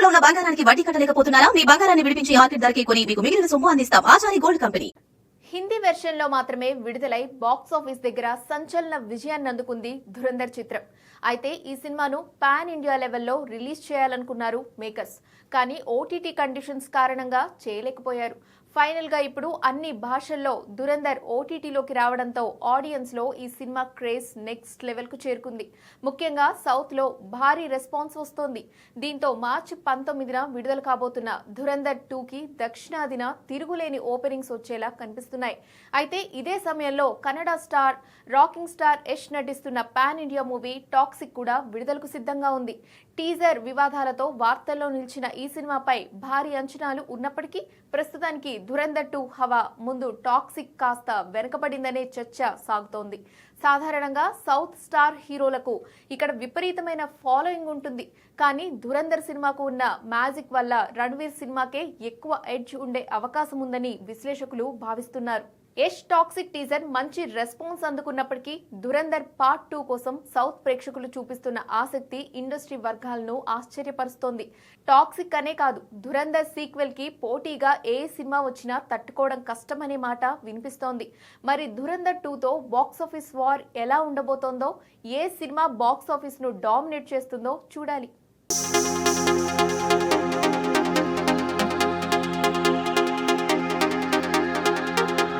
తాకట్టులో ఉన్న బంగారానికి వడ్డీ కట్టలేకపోతున్నారా? మీ బంగారాన్ని విడిపించి మార్కెట్ ధరకే కొని మీకు మిగిలిన సొమ్ము అందిస్తాం. Achari gold company. Hindi version లో మాత్రమే విడుదలై బాక్స్ ఆఫీస్ దగ్గర సంచలన విజయాన్ని అందుకుంది ధురంధర్ చిత్రం. అయితే ఈ సినిమాను పాన్ ఇండియా లెవెల్లో రిలీజ్ చేయాలనుకున్నారు మేకర్స్. కానీ ఓటీటీ కండిషన్స్ కారణంగా చేయలేకపోయారు. ఫైనల్ గా ఇప్పుడు అన్ని భాషల్లో ధురంధర్ ఓటీటీలోకి రావడంతో ఆడియన్స్ లో ఈ సినిమా క్రేజ్ నెక్స్ట్ లెవెల్ కు చేరుకుంది. ముఖ్యంగా సౌత్ లో భారీ రెస్పాన్స్ వస్తోంది. దీంతో మార్చి 19న విడుదల కాబోతున్న ధురంధర్ 2కి దక్షిణాదిన తిరుగులేని ఓపెనింగ్స్ వచ్చేలా కనిపిస్తున్నాయి. అయితే ఇదే సమయంలో Kannada star rocking star Yash నటిస్తున్న పాన్ ఇండియా మూవీ టాక్సిక్ కూడా విడుదలకు సిద్ధంగా ఉంది. టీజర్ వివాదాలతో వార్తల్లో నిలిచిన ఈ సినిమాపై భారీ అంచనాలు ఉన్నప్పటికీ ప్రస్తుతానికి ధురంధర్ 2 హవా ముందు టాక్సిక్ కాస్త వెనకబడిందనే చర్చ సాగుతోంది. సాధారణంగా సౌత్ స్టార్ హీరోలకు ఇక్కడ విపరీతమైన ఫాలోయింగ్ ఉంటుంది. కానీ ధురంధర్ సినిమాకు ఉన్న మ్యాజిక్ వల్ల రణ్వీర్ సినిమాకే ఎక్కువ ఎడ్జ్ ఉండే అవకాశం ఉందని విశ్లేషకులు భావిస్తున్నారు. యష్ టాక్సిక్ టీజర్ మంచి రెస్పాన్స్ అందుకున్నప్పటికీ ధురంధర్ పార్ట్ 2 కోసం సౌత్ ప్రేక్షకులు చూపిస్తున్న ఆసక్తి ఇండస్ట్రీ వర్గాలను ఆశ్చర్యపరుస్తోంది. టాక్సిక్ అనే కాదు, ధురంధర్ సీక్వెల్ కి పోటీగా ఏ సినిమా వచ్చినా తట్టుకోవడం కష్టమనే మాట వినిపిస్తోంది. మరి ధురంధర్ 2తో బాక్సాఫీస్ వార్ ఎలా ఉండబోతోందో, ఏ సినిమా బాక్సాఫీస్ ను డామినేట్ చేస్తుందో చూడాలి.